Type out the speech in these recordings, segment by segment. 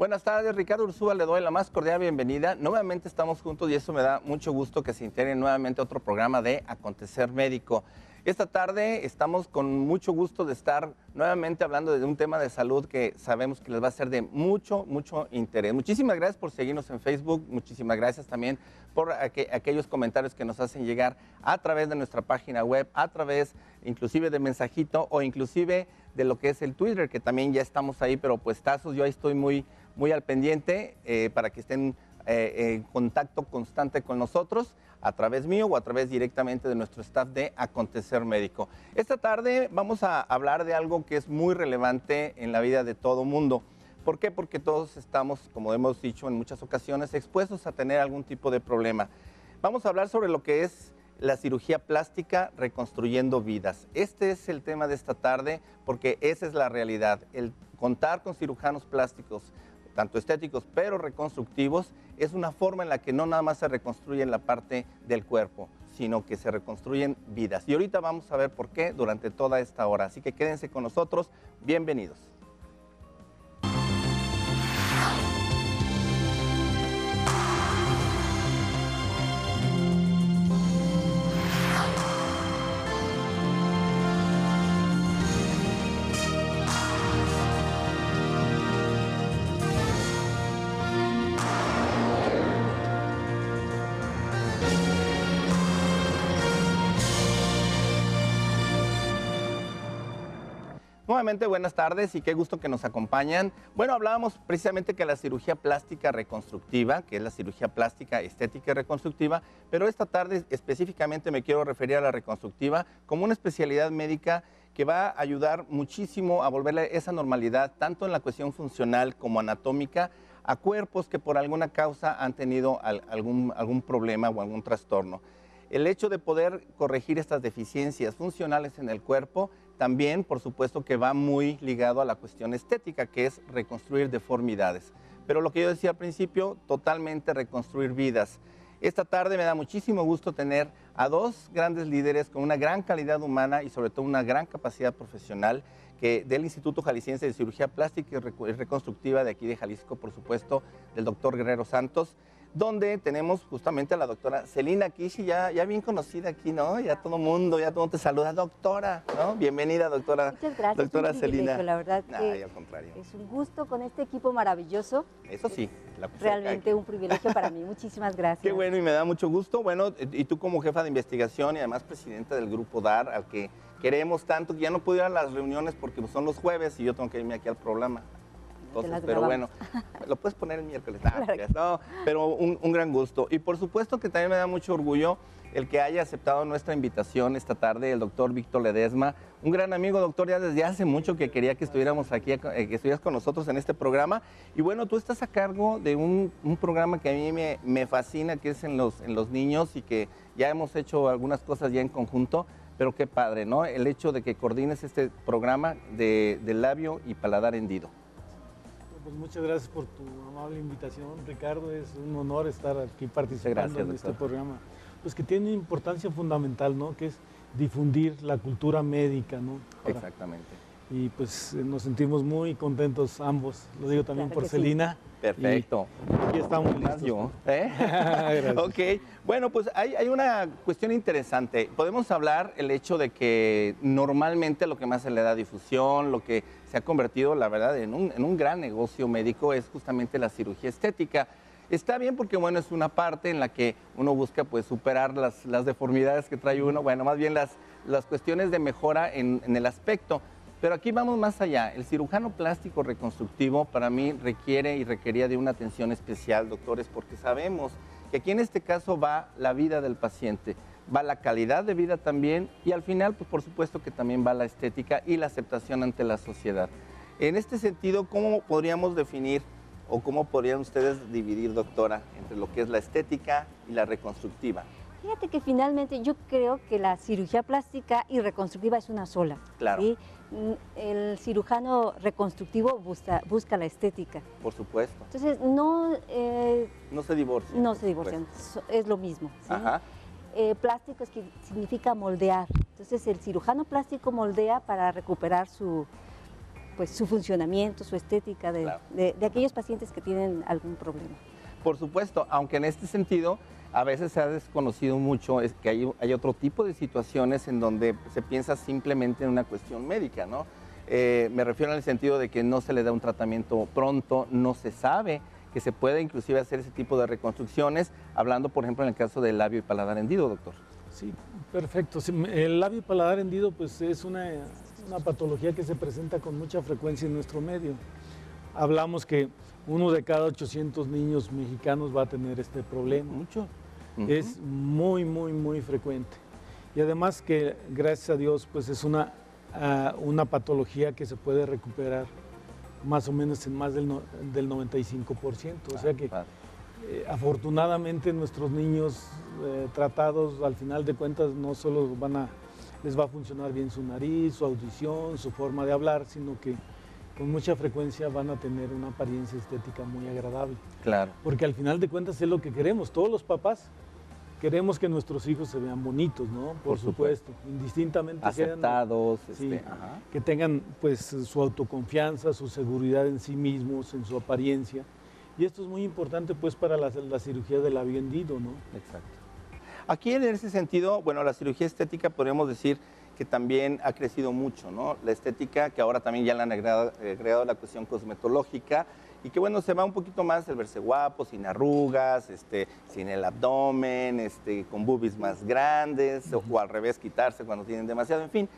Buenas tardes, Ricardo Ursúa, le doy la más cordial bienvenida. Nuevamente estamos juntos y eso me da mucho gusto que se integre nuevamente a otro programa de Acontecer Médico. Esta tarde estamos con mucho gusto de estar nuevamente hablando de un tema de salud que sabemos que les va a ser de mucho interés. Muchísimas gracias por seguirnos en Facebook, muchísimas gracias también por aquellos comentarios que nos hacen llegar a través de nuestra página web, a través inclusive de mensajito o inclusive de lo que es el Twitter, que también ya estamos ahí, pero puestazos, yo ahí estoy muy al pendiente para que estén en contacto constante con nosotros a través mío o a través directamente de nuestro staff de Acontecer Médico. Esta tarde vamos a hablar de algo que es muy relevante en la vida de todo mundo. ¿Por qué? Porque todos estamos, como hemos dicho en muchas ocasiones, expuestos a tener algún tipo de problema. Vamos a hablar sobre lo que es la cirugía plástica reconstruyendo vidas. Este es el tema de esta tarde porque esa es la realidad. El contar con cirujanos plásticos, tanto estéticos pero reconstructivos, es una forma en la que no nada más se reconstruye la parte del cuerpo, sino que se reconstruyen vidas. Y ahorita vamos a ver por qué durante toda esta hora. Así que quédense con nosotros. Bienvenidos. Nuevamente, buenas tardes y qué gusto que nos acompañan. Bueno, hablábamos precisamente que la cirugía plástica reconstructiva, que es la cirugía plástica estética y reconstructiva, pero esta tarde específicamente me quiero referir a la reconstructiva como una especialidad médica que va a ayudar muchísimo a volverle esa normalidad, tanto en la cuestión funcional como anatómica, a cuerpos que por alguna causa han tenido algún problema o algún trastorno. El hecho de poder corregir estas deficiencias funcionales en el cuerpo también, por supuesto, que va muy ligado a la cuestión estética, que es reconstruir deformidades. Pero lo que yo decía al principio, totalmente reconstruir vidas. Esta tarde me da muchísimo gusto tener a dos grandes líderes con una gran calidad humana y sobre todo una gran capacidad profesional del Instituto Jalisciense de Cirugía Plástica y Reconstructiva de aquí de Jalisco, por supuesto, del doctor Guerrero Santos, donde tenemos justamente a la doctora Celina Kishi, ya bien conocida aquí, ¿no? Ya todo mundo te saluda, doctora, ¿no? Bienvenida, doctora. Muchas gracias, doctora es un privilegio, Celina. la verdad que al contrario. es un gusto con este equipo maravilloso. Eso sí. Realmente un privilegio para mí, muchísimas gracias. Qué bueno y me da mucho gusto. Bueno, y tú como jefa de investigación y además presidenta del Grupo DAR, al que queremos tanto, que ya no puedo ir a las reuniones porque son los jueves y yo tengo que irme aquí al programa. Entonces, pero bueno, lo puedes poner el miércoles. Claro. No, pero un gran gusto. Y por supuesto que también me da mucho orgullo el que haya aceptado nuestra invitación esta tarde, el doctor Víctor Ledesma, un gran amigo, doctor, ya desde hace mucho que quería que estuviéramos aquí, que estuvieras con nosotros en este programa. Y bueno, tú estás a cargo de un programa que a mí me fascina, que es en los niños y que ya hemos hecho algunas cosas ya en conjunto, pero qué padre, ¿no? El hecho de que coordines este programa de labio y paladar hendido. Pues muchas gracias por tu amable invitación, Ricardo. Es un honor estar aquí participando en este programa. Pues que tiene importancia fundamental, ¿no? Que es difundir la cultura médica, ¿no? Exactamente. Y pues nos sentimos muy contentos ambos. Lo digo también por Celina. Sí. Perfecto. Y aquí estamos listos. Yo, Gracias. Ok. Bueno, pues hay una cuestión interesante. Podemos hablar el hecho de que normalmente lo que más se le da difusión, lo que se ha convertido, la verdad, en un gran negocio médico es justamente la cirugía estética. Está bien porque, bueno, es una parte en la que uno busca, pues, superar las deformidades que trae uno, bueno, más bien las cuestiones de mejora en el aspecto. Pero aquí vamos más allá. El cirujano plástico reconstructivo para mí requiere y requería de una atención especial, doctores, porque sabemos que aquí en este caso va la vida del paciente, va la calidad de vida también y al final, pues por supuesto que también va la estética y la aceptación ante la sociedad. En este sentido, ¿cómo podríamos definir o cómo podrían ustedes dividir, doctora, entre lo que es la estética y la reconstructiva? Fíjate que finalmente yo creo que la cirugía plástica y reconstructiva es una sola. Claro. ¿Sí? El cirujano reconstructivo busca la estética. Por supuesto. Entonces, no se divorcian. No se divorcian, es lo mismo. ¿sí? Ajá. Plástico es que significa moldear. Entonces, el cirujano plástico moldea para recuperar pues su funcionamiento, su estética de aquellos pacientes que tienen algún problema. Por supuesto, aunque en este sentido a veces se ha desconocido mucho es que hay otro tipo de situaciones en donde se piensa simplemente en una cuestión médica, ¿no? Me refiero en el sentido de que no se le da un tratamiento pronto, no se sabe que se puede inclusive hacer ese tipo de reconstrucciones, hablando por ejemplo en el caso del labio y paladar hendido, doctor. Sí, perfecto. Sí, el labio y paladar hendido pues es una patología que se presenta con mucha frecuencia en nuestro medio. Hablamos que 1 de cada 800 niños mexicanos va a tener este problema. Mucho. Es muy, muy, muy frecuente. Y además que, gracias a Dios, pues es una patología que se puede recuperar más o menos en más del 95%. O sea que, afortunadamente, nuestros niños tratados, al final de cuentas, no solo les va a funcionar bien su nariz, su audición, su forma de hablar, sino que con mucha frecuencia van a tener una apariencia estética muy agradable. Claro. Porque al final de cuentas es lo que queremos. Todos los papás queremos que nuestros hijos se vean bonitos, ¿no? Por supuesto. Indistintamente aceptados, que tengan pues su autoconfianza, su seguridad en sí mismos, en su apariencia. Y esto es muy importante pues para la cirugía del labio hendido, ¿no? Exacto. Aquí en ese sentido, bueno, la cirugía estética podríamos decir que también ha crecido mucho, ¿no? La estética, que ahora también ya le han agregado la cuestión cosmetológica, y que bueno, se va un poquito más el verse guapo, sin arrugas, sin el abdomen, con boobies más grandes, o al revés, quitarse cuando tienen demasiado, en fin.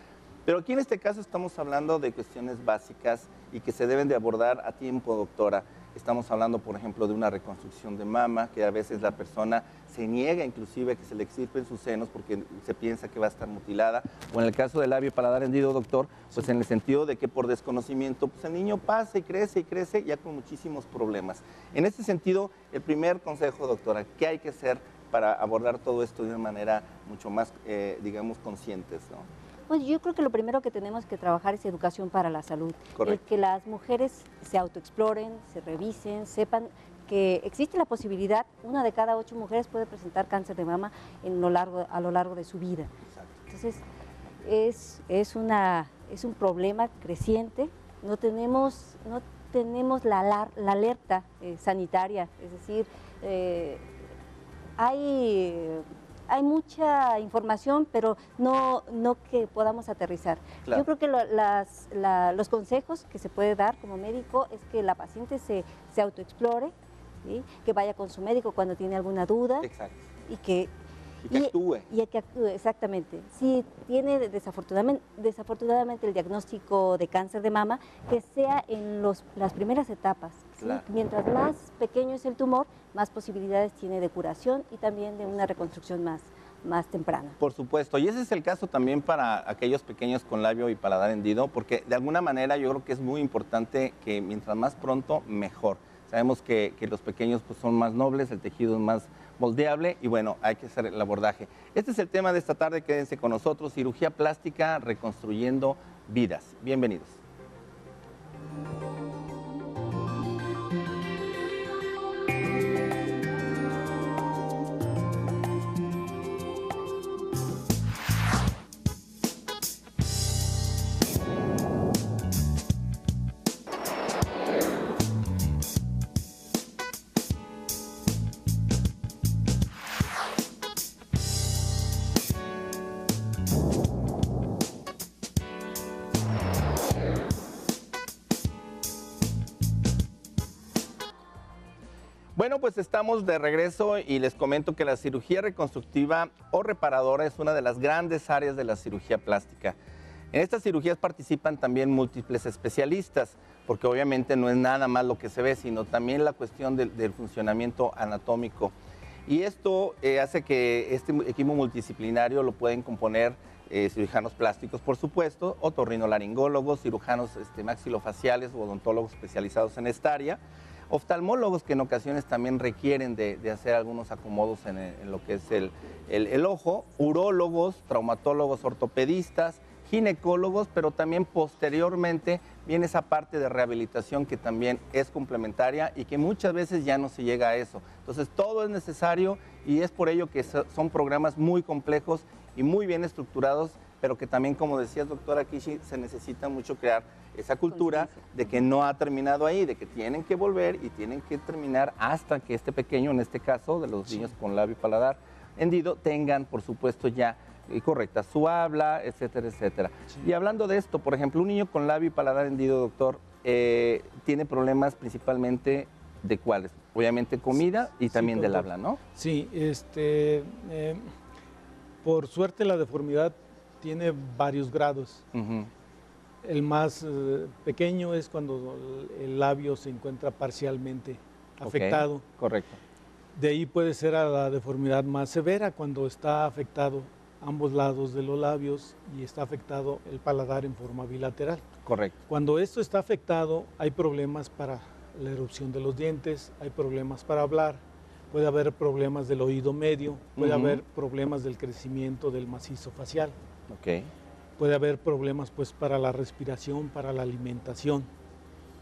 Pero aquí en este caso estamos hablando de cuestiones básicas y que se deben de abordar a tiempo, doctora. Estamos hablando, por ejemplo, de una reconstrucción de mama, que a veces la persona se niega inclusive que se le extirpen sus senos porque se piensa que va a estar mutilada. O en el caso del labio y paladar hendido, doctor, pues en el sentido de que por desconocimiento, pues el niño pasa y crece ya con muchísimos problemas. En este sentido, el primer consejo, doctora, ¿qué hay que hacer para abordar todo esto de una manera mucho más, digamos, conscientes, ¿no? Pues yo creo que lo primero que tenemos que trabajar es educación para la salud. Correcto. El que las mujeres se autoexploren, se revisen, sepan que existe la posibilidad, 1 de cada 8 mujeres puede presentar cáncer de mama a lo largo de su vida. Entonces, es un problema creciente. No tenemos la alerta sanitaria, es decir, hay mucha información, pero no que podamos aterrizar. Claro. Yo creo que los consejos que se puede dar como médico es que la paciente se autoexplore, ¿sí? Que vaya con su médico cuando tiene alguna duda. Exacto. Y que actúe. Y que actúe, exactamente. Si tiene desafortunadamente el diagnóstico de cáncer de mama, que sea en las primeras etapas. ¿Sí? Claro. Mientras más pequeño es el tumor, más posibilidades tiene de curación y también de una reconstrucción más temprana. Por supuesto, y ese es el caso también para aquellos pequeños con labio y paladar hendido, porque de alguna manera yo creo que es muy importante que mientras más pronto, mejor. Sabemos que los pequeños pues, son más nobles, el tejido es más moldeable y bueno, hay que hacer el abordaje. Este es el tema de esta tarde, quédense con nosotros, cirugía plástica reconstruyendo vidas. Bienvenidos. Bueno, pues estamos de regreso y les comento que la cirugía reconstructiva o reparadora es una de las grandes áreas de la cirugía plástica. En estas cirugías participan también múltiples especialistas, porque obviamente no es nada más lo que se ve, sino también la cuestión del funcionamiento anatómico. Y esto hace que este equipo multidisciplinario lo pueden componer cirujanos plásticos, por supuesto, otorrinolaringólogos, cirujanos maxilofaciales o odontólogos especializados en esta área, oftalmólogos que en ocasiones también requieren de hacer algunos acomodos en lo que es el ojo, urólogos, traumatólogos, ortopedistas, ginecólogos, pero también posteriormente viene esa parte de rehabilitación que también es complementaria y que muchas veces ya no se llega a eso. Entonces todo es necesario y es por ello que son programas muy complejos y muy bien estructurados pero que también, como decías, doctora Kishi, se necesita mucho crear esa cultura de que no ha terminado ahí, de que tienen que volver y tienen que terminar hasta que este pequeño, en este caso, de los niños con labio y paladar hendido, tengan, por supuesto, ya correcta su habla, etcétera, etcétera. Sí. Y hablando de esto, por ejemplo, un niño con labio y paladar hendido, doctor, tiene problemas principalmente de cuáles? Obviamente comida y también del habla, ¿no? Sí, por suerte la deformidad tiene varios grados. El más pequeño es cuando el labio se encuentra parcialmente afectado. Correcto. De ahí puede ser a la deformidad más severa, cuando está afectado ambos lados de los labios y está afectado el paladar en forma bilateral. Correcto. Cuando esto está afectado, hay problemas para la erupción de los dientes, hay problemas para hablar, puede haber problemas del oído medio, puede haber problemas del crecimiento del macizo facial. Puede haber problemas pues para la respiración, para la alimentación.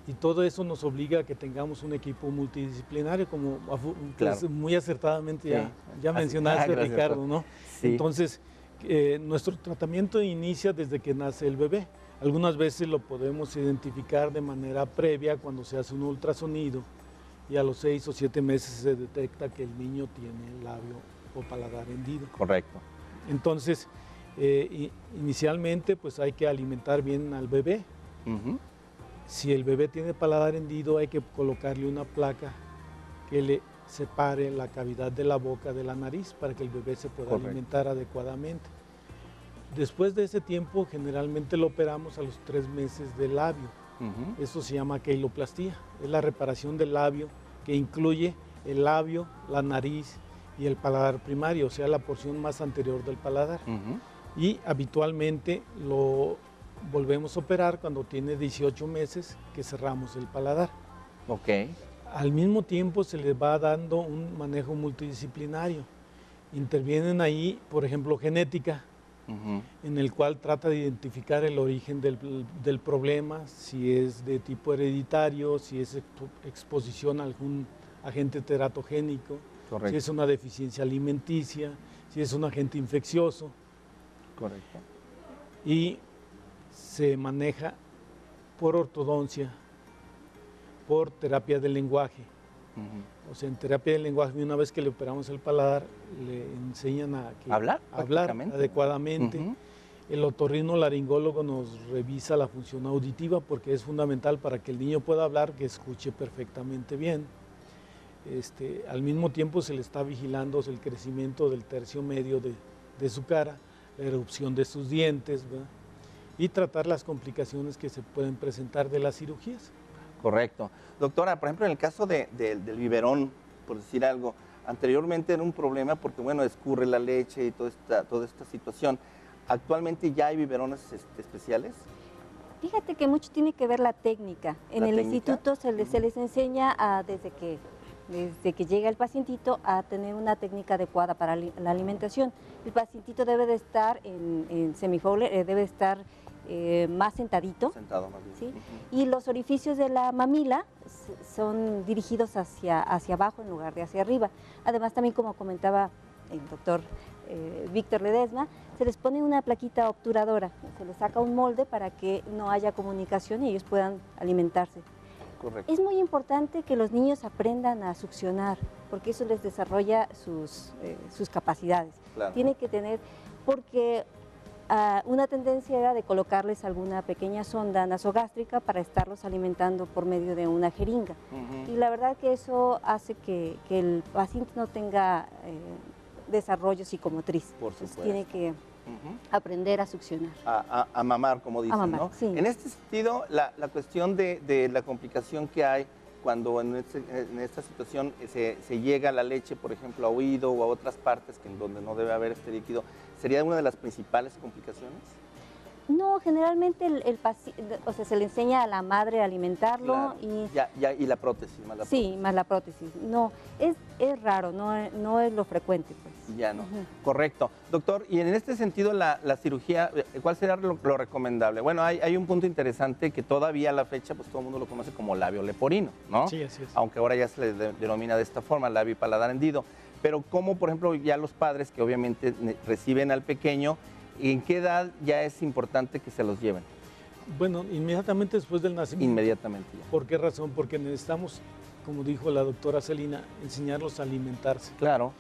Y todo eso nos obliga a que tengamos un equipo multidisciplinario, como pues, muy acertadamente ya mencionaste, Ricardo, ¿no? Sí. Entonces, nuestro tratamiento inicia desde que nace el bebé. Algunas veces lo podemos identificar de manera previa cuando se hace un ultrasonido y a los 6 o 7 meses se detecta que el niño tiene el labio o paladar hendido. Correcto. Entonces, inicialmente pues hay que alimentar bien al bebé. Si el bebé tiene paladar hendido, hay que colocarle una placa que le separe la cavidad de la boca de la nariz para que el bebé se pueda alimentar adecuadamente. Después de ese tiempo, generalmente lo operamos a los 3 meses del labio. Eso se llama queiloplastía. Es la reparación del labio que incluye el labio, la nariz y el paladar primario, o sea, la porción más anterior del paladar. Y habitualmente lo volvemos a operar cuando tiene 18 meses que cerramos el paladar. Al mismo tiempo se le va dando un manejo multidisciplinario. Intervienen ahí, por ejemplo, genética, en el cual trata de identificar el origen del problema, si es de tipo hereditario, si es exposición a algún agente teratogénico, si es una deficiencia alimenticia, si es un agente infeccioso. Y se maneja por ortodoncia, por terapia del lenguaje. O sea, en terapia del lenguaje, una vez que le operamos el paladar, le enseñan a hablar adecuadamente. El otorrinolaringólogo nos revisa la función auditiva porque es fundamental para que el niño pueda hablar, que escuche perfectamente bien. Al mismo tiempo se le está vigilando el crecimiento del tercio medio de su cara, la erupción de sus dientes, ¿verdad? Y tratar las complicaciones que se pueden presentar de las cirugías. Correcto. Doctora, por ejemplo, en el caso del biberón, por decir algo, anteriormente era un problema porque, bueno, escurre la leche y toda esta situación. ¿Actualmente ya hay biberones especiales? Fíjate que mucho tiene que ver la técnica. En el instituto se les enseña desde que llega el pacientito a tener una técnica adecuada para la alimentación. El pacientito debe de estar en semifowler, debe estar más sentadito. Sentado más bien. ¿Sí? Y los orificios de la mamila son dirigidos hacia abajo en lugar de hacia arriba. Además, también como comentaba el doctor Víctor Ledesma, se les pone una plaquita obturadora, se les saca un molde para que no haya comunicación y ellos puedan alimentarse. Correcto. Es muy importante que los niños aprendan a succionar, porque eso les desarrolla sus capacidades. Claro. Tiene que tener, porque una tendencia era de colocarles alguna pequeña sonda nasogástrica para estarlos alimentando por medio de una jeringa. Y la verdad que eso hace que el paciente no tenga desarrollo psicomotriz. Por supuesto. Entonces, tiene que aprender a succionar. A mamar, como dicen, a mamar, ¿no? Sí. En este sentido, la cuestión de la complicación que hay cuando en esta situación se llega la leche, por ejemplo, a oído o a otras partes donde no debe haber este líquido, ¿sería una de las principales complicaciones? No, generalmente el paciente, o sea, se le enseña a la madre a alimentarlo. Claro. Y la prótesis, más la prótesis. Sí, más la prótesis. No, es raro, no es lo frecuente, pues. Ya no. Correcto. Doctor, y en este sentido, la cirugía, ¿cuál sería lo recomendable? Bueno, hay un punto interesante que todavía a la fecha, pues todo el mundo lo conoce como labio leporino, ¿no? Sí, así es. Aunque ahora ya se le denomina de esta forma, labio y paladar hendido. Pero como, por ejemplo, ya los padres que obviamente reciben al pequeño, ¿En qué edad ya es importante que se los lleven? Bueno, inmediatamente después del nacimiento. Inmediatamente ya. ¿Por qué razón? Porque necesitamos, como dijo la doctora Celina, enseñarlos a alimentarse. Claro.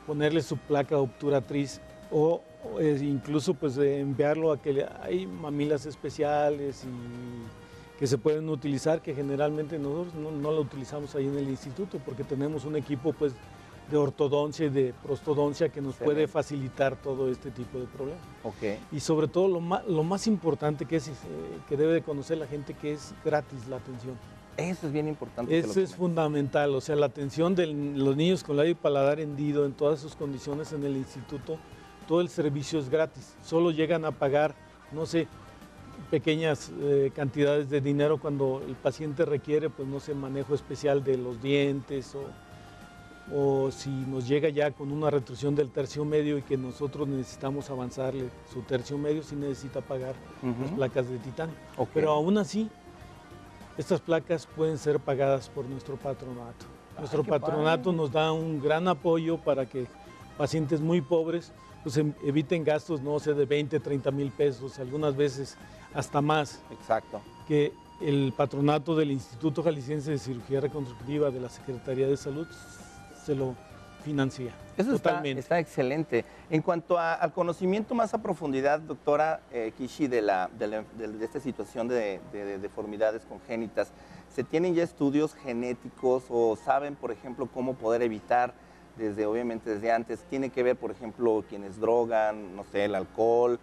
Ponerles su placa obturatriz o incluso pues enviarlo a que hay mamilas especiales y que se pueden utilizar, que generalmente nosotros no lo utilizamos ahí en el instituto porque tenemos un equipo pues de ortodoncia y de prostodoncia que nos puede facilitar todo este tipo de problemas. Okay. Y sobre todo lo más importante que debe de conocer la gente, que es gratis la atención. Eso es bien importante. Eso es fundamental, o sea, la atención de los niños con labio y paladar hendido en todas sus condiciones en el instituto, todo el servicio es gratis. Solo llegan a pagar, no sé, pequeñas cantidades de dinero cuando el paciente requiere, pues no sé, manejo especial de los dientes o si nos llega ya con una retracción del tercio medio y que nosotros necesitamos avanzarle su tercio medio, sí necesita pagar las placas de titanio. Okay. Pero aún así, estas placas pueden ser pagadas por nuestro patronato. Nuestro patronato nos da un gran apoyo para que pacientes muy pobres pues eviten gastos, no sé, de 20, 30 mil pesos, algunas veces hasta más. Exacto. Que el patronato del Instituto Jalisciense de Cirugía Reconstructiva de la Secretaría de Salud se lo financia. Eso está excelente. En cuanto al conocimiento más a profundidad, doctora Kishi, de esta situación de deformidades congénitas, ¿se tienen ya estudios genéticos o saben, por ejemplo, cómo poder evitar, obviamente desde antes? Tiene que ver, por ejemplo, quienes drogan, no sé, el alcohol,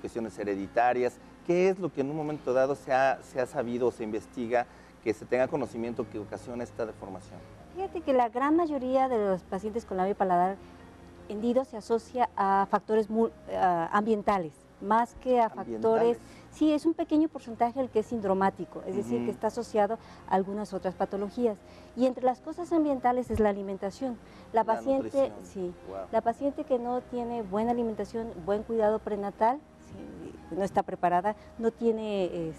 cuestiones hereditarias. ¿Qué es lo que en un momento dado se ha sabido o se investiga que se tenga conocimiento que ocasiona esta deformación? Fíjate que la gran mayoría de los pacientes con labio y paladar hendido se asocia a factores ambientales, más que a factores... Sí, es un pequeño porcentaje el que es sindromático, es decir, que está asociado a algunas otras patologías. Y entre las cosas ambientales es la alimentación. La paciente que no tiene buena alimentación, buen cuidado prenatal, no está preparada, no tiene...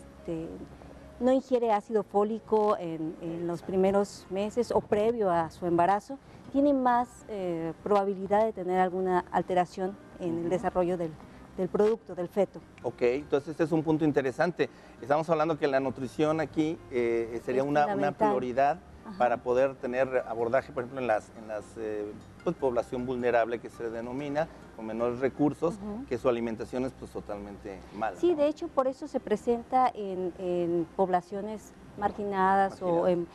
no ingiere ácido fólico en los primeros meses o previo a su embarazo, tiene más probabilidad de tener alguna alteración en el desarrollo del producto, del feto. Ok, entonces este es un punto interesante. Estamos hablando que la nutrición aquí sería una prioridad para poder tener abordaje, por ejemplo, en las pues, población vulnerable que se denomina, con menores recursos, que su alimentación es pues totalmente mala. Sí, de hecho, por eso se presenta en poblaciones marginadas o en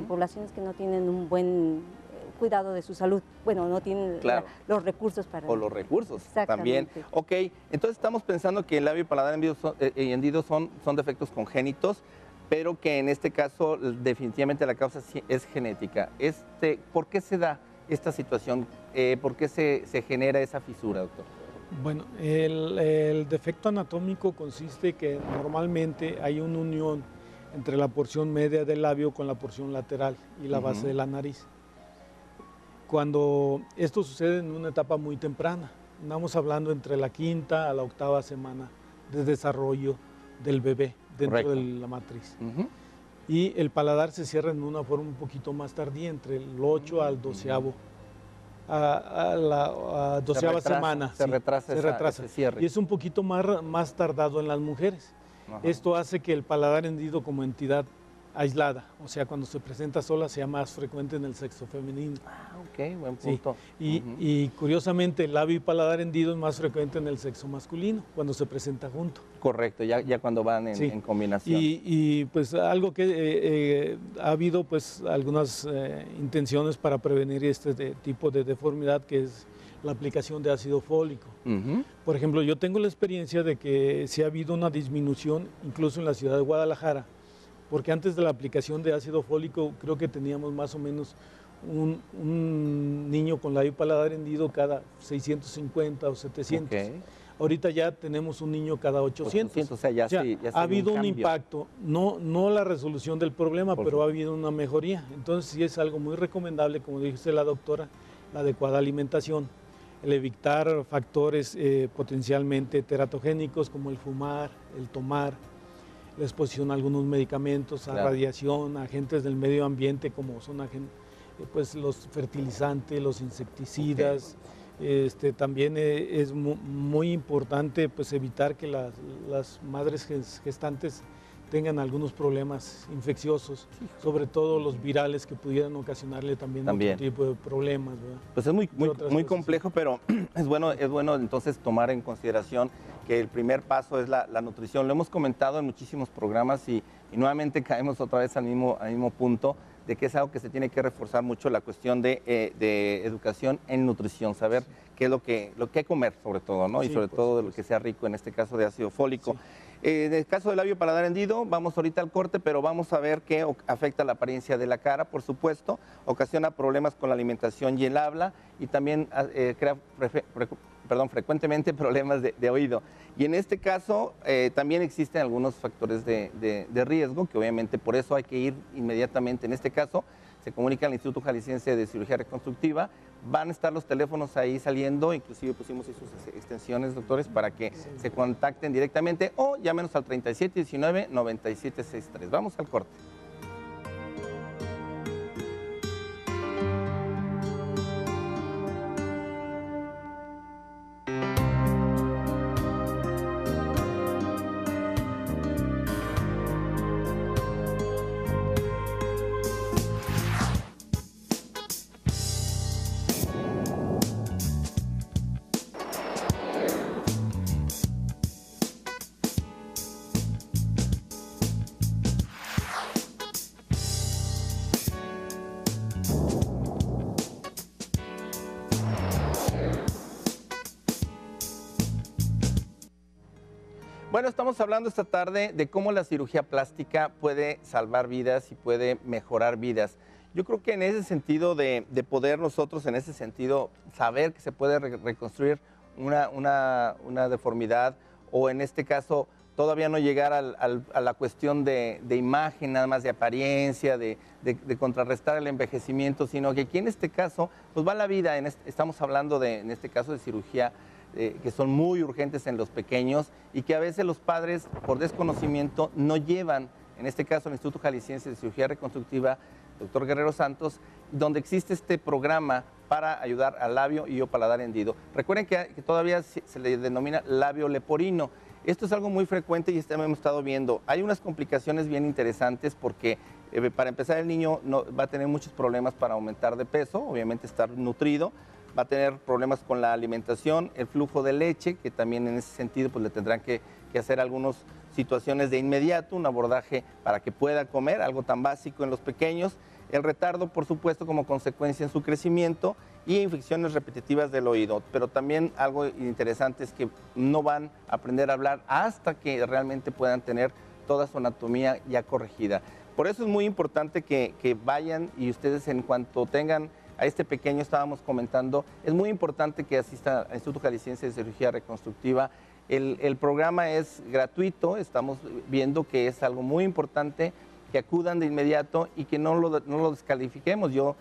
poblaciones que no tienen un buen cuidado de su salud. Bueno, no tienen los recursos para... O los recursos también. Ok, entonces estamos pensando que el labio y paladar hendido son defectos congénitos, pero que en este caso definitivamente la causa es genética. ¿Por qué se da esta situación? ¿Por qué se genera esa fisura, doctor? Bueno, el defecto anatómico consiste que normalmente hay una unión entre la porción media del labio con la porción lateral y la base de la nariz. Cuando esto sucede en una etapa muy temprana, estamos hablando entre la 5ª a la 8ª semana de desarrollo del bebé dentro de la matriz. Y el paladar se cierra en una forma un poquito más tardía, entre el 8 al 12avo. A la 12ava semana se retrasa ese cierre. Y es un poquito más tardado en las mujeres. Esto hace que el paladar hendido como entidad aislada, o sea, cuando se presenta sola sea más frecuente en el sexo femenino. Ok, buen punto. Sí. Y curiosamente el labio y paladar hendido es más frecuente en el sexo masculino, cuando se presenta junto. Correcto, ya cuando van en combinación. Y pues algo que ha habido pues algunas intenciones para prevenir este tipo de deformidad, que es la aplicación de ácido fólico. Por ejemplo, yo tengo la experiencia de que sí ha habido una disminución, incluso en la ciudad de Guadalajara, porque antes de la aplicación de ácido fólico creo que teníamos más o menos un niño con labio y paladar hendido cada 650 o 700. Ahorita ya tenemos un niño cada 800. O sea, ya ha habido un impacto, no la resolución del problema, pero ha habido una mejoría. Entonces sí es algo muy recomendable, como dice la doctora, la adecuada alimentación, el evitar factores potencialmente teratogénicos como el fumar, el tomar, la exposición a algunos medicamentos, a radiación, a agentes del medio ambiente como son pues los fertilizantes, los insecticidas, También es muy importante pues, evitar que las madres gestantes tengan algunos problemas infecciosos, sobre todo los virales que pudieran ocasionarle también. Otro tipo de problemas, ¿verdad? Pues es muy complejo, pero es bueno entonces tomar en consideración que el primer paso es la nutrición. Lo hemos comentado en muchísimos programas y nuevamente caemos otra vez al mismo punto de que es algo que se tiene que reforzar mucho, la cuestión de educación en nutrición, saber qué es lo que hay que comer sobre todo, ¿no? Sí, y sobre todo lo que sea rico, en este caso de ácido fólico. Sí. En el caso del labio paladar hendido, vamos ahorita al corte, pero vamos a ver que afecta la apariencia de la cara, por supuesto, ocasiona problemas con la alimentación y el habla, y también crea frecuentemente problemas de oído. Y en este caso también existen algunos factores de riesgo, que obviamente por eso hay que ir inmediatamente. En este caso se comunica al Instituto Jalisciense de Cirugía Reconstructiva, van a estar los teléfonos ahí saliendo, inclusive pusimos ahí sus extensiones, doctores, para que se contacten directamente o llámenos al 3719-9763. Vamos al corte. Bueno, estamos hablando esta tarde de cómo la cirugía plástica puede salvar vidas y puede mejorar vidas. Yo creo que en ese sentido de poder nosotros, en ese sentido, saber que se puede reconstruir una deformidad o en este caso todavía no llegar a la cuestión de imagen, nada más de apariencia, de contrarrestar el envejecimiento, sino que aquí en este caso pues va la vida. Estamos hablando en este caso de cirugía que son muy urgentes en los pequeños y que a veces los padres, por desconocimiento, no llevan, en este caso el Instituto Jalisciense de Cirugía Reconstructiva, Dr. Guerrero Santos, donde existe este programa para ayudar al labio y o paladar hendido. Recuerden que todavía se le denomina labio leporino. Esto es algo muy frecuente y hemos estado viendo. Hay unas complicaciones bien interesantes porque para empezar el niño va a tener muchos problemas para aumentar de peso, obviamente estar nutrido, va a tener problemas con la alimentación, el flujo de leche, que también en ese sentido pues le tendrán que hacer algunas situaciones de inmediato, un abordaje para que pueda comer, algo tan básico en los pequeños, el retardo por supuesto como consecuencia en su crecimiento y infecciones repetitivas del oído, pero también algo interesante es que no van a aprender a hablar hasta que realmente puedan tener toda su anatomía ya corregida. Por eso es muy importante que vayan y ustedes en cuanto tengan a este pequeño, estábamos comentando, es muy importante que asista al Instituto Jalisciense de Cirugía Reconstructiva. El programa es gratuito, estamos viendo que es algo muy importante, que acudan de inmediato y que no lo descalifiquemos. Yo,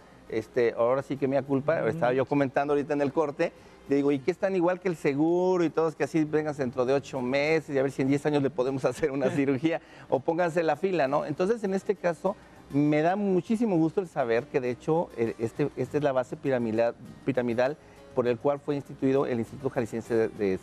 ahora sí que me da culpa, estaba yo comentando ahorita en el corte, digo, ¿y qué están igual que el seguro y todos que así vengan dentro de 8 meses y a ver si en 10 años le podemos hacer una cirugía o pónganse la fila, ¿no? Entonces, en este caso, me da muchísimo gusto el saber que de hecho esta es la base piramidal por el cual fue instituido el Instituto Jalisciense de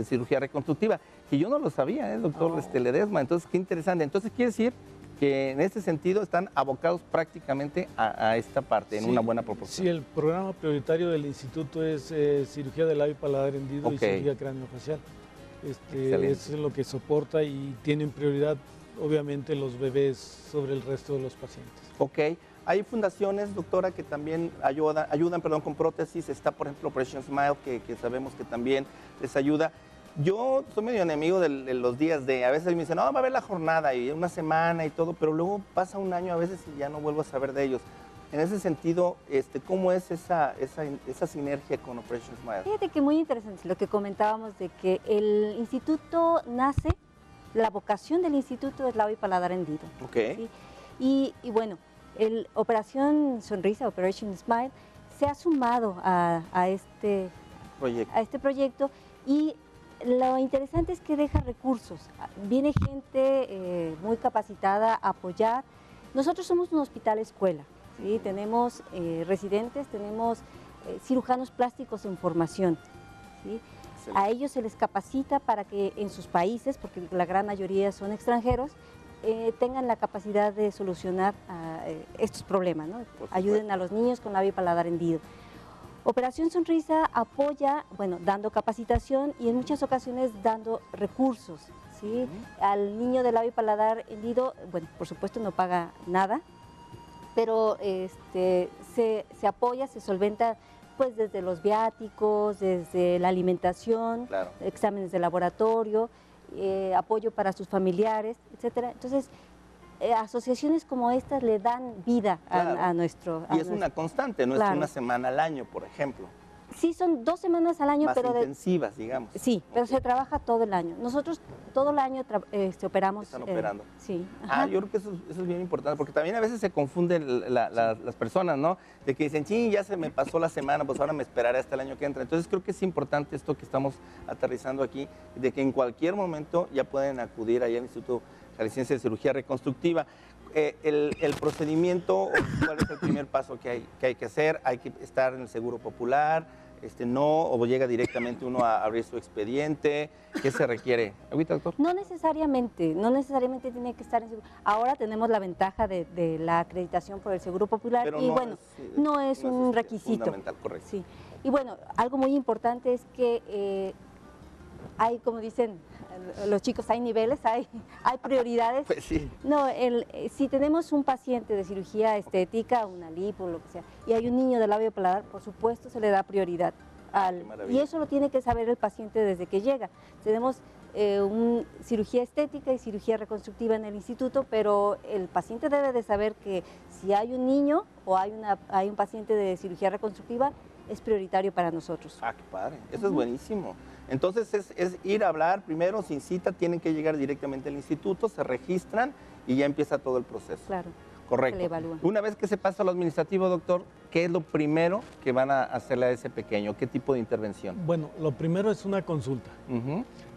Cirugía Reconstructiva, que yo no lo sabía, doctor Ledesma. Entonces, qué interesante. Entonces, quiere decir que en este sentido están abocados prácticamente a esta parte, en una buena proporción. Sí, el programa prioritario del instituto es cirugía de labio paladar hendido y cirugía craneofacial. Es lo que soporta y tienen prioridad obviamente los bebés sobre el resto de los pacientes. Ok. Hay fundaciones, doctora, que también ayudan con prótesis. Está, por ejemplo, Operation Smile, que sabemos que también les ayuda. Yo soy medio enemigo de los días a veces me dicen, no, va a haber la jornada y una semana y todo, pero luego pasa un año a veces y ya no vuelvo a saber de ellos. En ese sentido, ¿cómo es esa sinergia con Operation Smile? Fíjate que muy interesante lo que comentábamos de que el instituto nace, la vocación del instituto es labio y paladar hendido. Ok. ¿Sí? Y bueno, Operación Sonrisa, Operation Smile, se ha sumado a este proyecto y lo interesante es que deja recursos. Viene gente muy capacitada a apoyar. Nosotros somos un hospital escuela, ¿sí? Tenemos residentes, tenemos cirujanos plásticos en formación, ¿sí? A ellos se les capacita para que en sus países, porque la gran mayoría son extranjeros, tengan la capacidad de solucionar estos problemas, ¿no? Ayuden a los niños con labio y paladar hendido. Operación Sonrisa apoya, bueno, dando capacitación y en muchas ocasiones dando recursos, ¿sí? Al niño de labio y paladar hendido, bueno, por supuesto no paga nada, pero se apoya, se solventa pues desde los viáticos, desde la alimentación, claro, exámenes de laboratorio, apoyo para sus familiares, etcétera. Entonces, asociaciones como estas le dan vida claro, a nuestro... Y es una constante, no claro, es una semana al año, por ejemplo. Sí, son 2 semanas al año, más pero intensivas, digamos. Sí, pero se trabaja todo el año. Nosotros todo el año operamos. Están operando. Sí. Yo creo que eso es bien importante, porque también a veces se confunden las personas, ¿no? De que dicen, sí, ya se me pasó la semana, pues ahora me esperaré hasta el año que entra. Entonces creo que es importante esto que estamos aterrizando aquí, de que en cualquier momento ya pueden acudir allá al Instituto Jalisciense de Cirugía Reconstructiva. El procedimiento, ¿cuál es el primer paso que hay que hacer? Hay que estar en el Seguro Popular, o llega directamente uno a abrir su expediente. ¿Qué se requiere? ¿Ahorita, doctor? No necesariamente tiene que estar en seguro. Ahora tenemos la ventaja de la acreditación por el Seguro Popular. Pero y no es un requisito. Fundamental, correcto. Sí. Y bueno, algo muy importante es que hay, como dicen los chicos, hay niveles, hay prioridades. Pues sí. No, si tenemos un paciente de cirugía estética, una lipo, lo que sea, y hay un niño de labio paladar, por supuesto se le da prioridad. Y eso lo tiene que saber el paciente desde que llega. Tenemos cirugía estética y cirugía reconstructiva en el instituto, pero el paciente debe de saber que si hay un niño o hay un paciente de cirugía reconstructiva, es prioritario para nosotros. Qué padre, eso es buenísimo. Entonces es ir a hablar primero, sin cita, tienen que llegar directamente al instituto, se registran y ya empieza todo el proceso. Claro. Correcto. Una vez que se pasa a lo administrativo, doctor, ¿qué es lo primero que van a hacerle a ese pequeño? ¿Qué tipo de intervención? Bueno, lo primero es una consulta.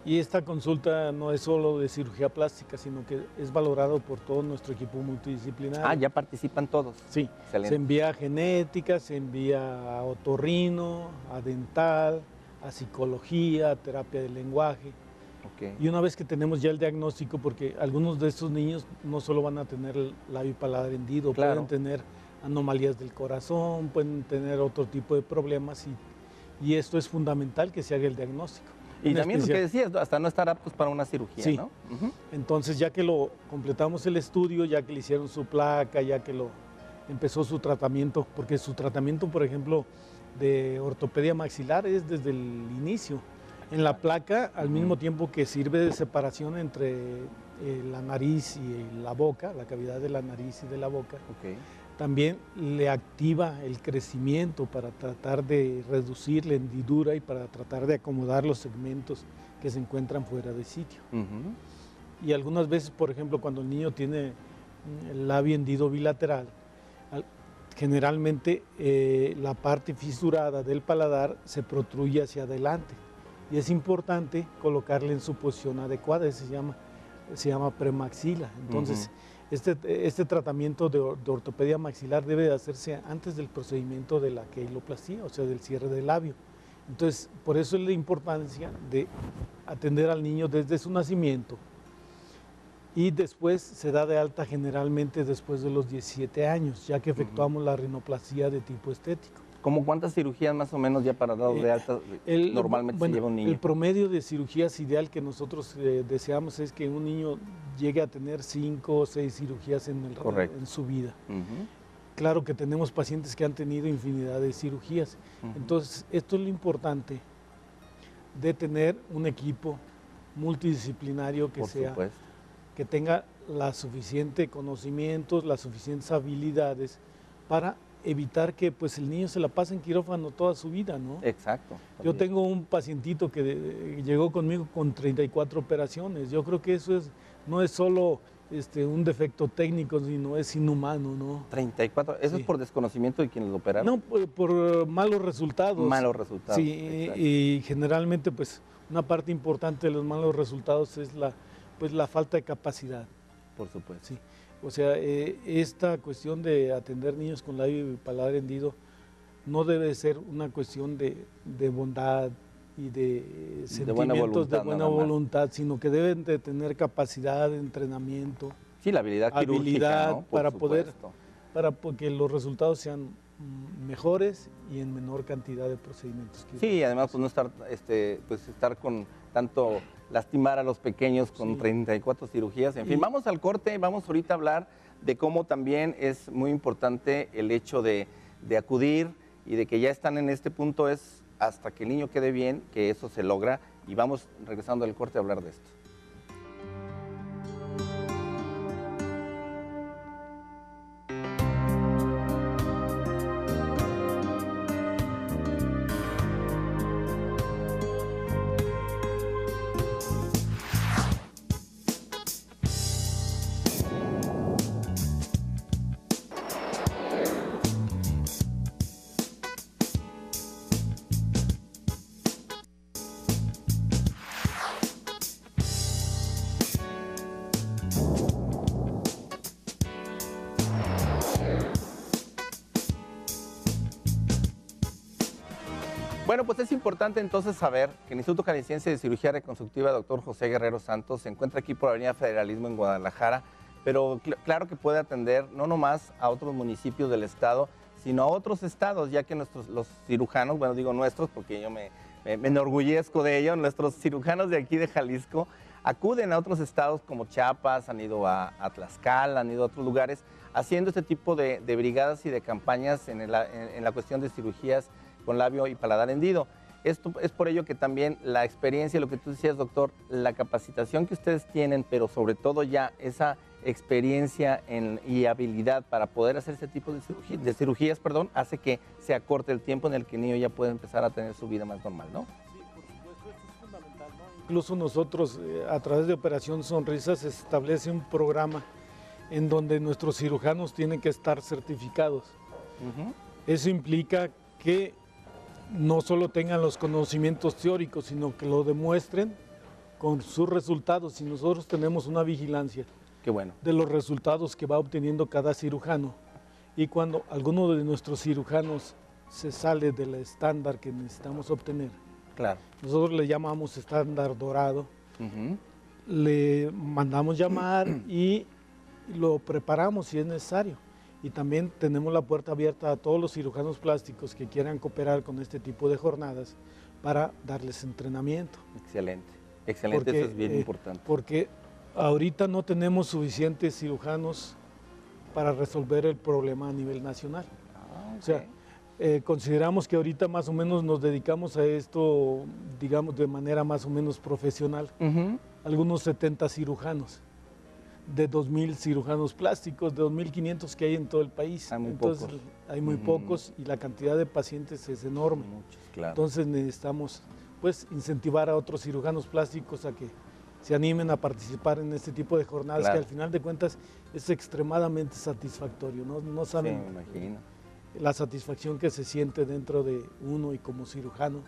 Y esta consulta no es solo de cirugía plástica, sino que es valorado por todo nuestro equipo multidisciplinario. Ya participan todos. Sí. Excelente. Se envía a genética, se envía a otorrino, a dental, a psicología, a terapia del lenguaje. Okay. Y una vez que tenemos ya el diagnóstico, porque algunos de estos niños no solo van a tener el labio y paladar hendido, pueden tener anomalías del corazón, pueden tener otro tipo de problemas y esto es fundamental que se haga el diagnóstico. Y también lo que decías, hasta no estar aptos para una cirugía, sí. ¿no? Entonces ya que lo completamos el estudio, ya que le hicieron su placa, ya que empezó su tratamiento, porque su tratamiento, por ejemplo, de ortopedia maxilar es desde el inicio. En la placa, al mismo tiempo que sirve de separación entre la nariz y la boca, la cavidad de la nariz y de la boca, también le activa el crecimiento para tratar de reducir la hendidura y para tratar de acomodar los segmentos que se encuentran fuera de sitio. Y algunas veces, por ejemplo, cuando el niño tiene el labio hendido bilateral, generalmente la parte fisurada del paladar se protruye hacia adelante y es importante colocarle en su posición adecuada, se llama premaxila. Entonces, este tratamiento de ortopedia maxilar debe de hacerse antes del procedimiento de la queiloplastía, o sea, del cierre del labio. Entonces, por eso es la importancia de atender al niño desde su nacimiento y después se da de alta generalmente después de los 17 años, ya que efectuamos la rinoplastia de tipo estético. ¿Cómo cuántas cirugías más o menos ya para dar de alta normalmente se lleva un niño? El promedio de cirugías ideal que nosotros deseamos es que un niño llegue a tener 5 o 6 cirugías en su vida. Claro que tenemos pacientes que han tenido infinidad de cirugías. Entonces, esto es lo importante de tener un equipo multidisciplinario que tenga la suficiente conocimientos, las suficientes habilidades para evitar que pues el niño se la pase en quirófano toda su vida, ¿no? Exacto. Yo tengo un pacientito que llegó conmigo con 34 operaciones. Yo creo que eso no es solo un defecto técnico, sino es inhumano, ¿no? 34, ¿eso es por desconocimiento de quienes lo operaron? No, por malos resultados. Malos resultados. Sí, y generalmente pues una parte importante de los malos resultados es la falta de capacidad. Por supuesto. Sí. O sea, esta cuestión de atender niños con labio y paladar hendido no debe ser una cuestión de bondad y de sentimientos de buena voluntad, sino que deben de tener capacidad de entrenamiento. Sí, la habilidad quirúrgica, ¿no? para que los resultados sean mejores y en menor cantidad de procedimientos quirúrgicos. Sí, además pues no estar, estar con tanto lastimar a los pequeños con 34 cirugías. En fin, vamos al corte, vamos ahorita a hablar de cómo también es muy importante el hecho de acudir y de que ya están en este punto, es hasta que el niño quede bien, que eso se logra, y vamos regresando al corte a hablar de esto. Bueno, pues es importante entonces saber que el Instituto Jalisciense de Cirugía Reconstructiva, Dr. José Guerrero Santos, se encuentra aquí por Avenida Federalismo en Guadalajara, pero claro que puede atender no nomás a otros municipios del estado, sino a otros estados, ya que los cirujanos, bueno, digo nuestros porque yo me enorgullezco de ello, nuestros cirujanos de aquí de Jalisco acuden a otros estados como Chiapas, han ido a Tlaxcala, han ido a otros lugares, haciendo este tipo de brigadas y de campañas en la cuestión de cirugías con labio y paladar hendido. Esto es por ello que también la experiencia, lo que tú decías, doctor, la capacitación que ustedes tienen, pero sobre todo ya esa experiencia y habilidad para poder hacer ese tipo de cirugías, hace que se acorte el tiempo en el que el niño ya puede empezar a tener su vida más normal, ¿no? Sí, por supuesto, esto es fundamental, ¿no? Incluso nosotros, a través de Operación Sonrisa, se establece un programa en donde nuestros cirujanos tienen que estar certificados. Eso implica que no solo tengan los conocimientos teóricos, sino que lo demuestren con sus resultados. Y nosotros tenemos una vigilancia de los resultados que va obteniendo cada cirujano. Y cuando alguno de nuestros cirujanos se sale del estándar que necesitamos obtener, nosotros le llamamos estándar dorado, le mandamos llamar y lo preparamos si es necesario. Y también tenemos la puerta abierta a todos los cirujanos plásticos que quieran cooperar con este tipo de jornadas para darles entrenamiento. Excelente, excelente, eso es bien importante. Porque ahorita no tenemos suficientes cirujanos para resolver el problema a nivel nacional. O sea, consideramos que ahorita más o menos nos dedicamos a esto, digamos, de manera más o menos profesional. Algunos 70 cirujanos. De 2.000 cirujanos plásticos, de 2.500 que hay en todo el país. Hay muy pocos y la cantidad de pacientes es enorme. Entonces necesitamos incentivar a otros cirujanos plásticos a que se animen a participar en este tipo de jornadas que al final de cuentas es extremadamente satisfactorio. No saben la satisfacción que se siente dentro de uno y como cirujano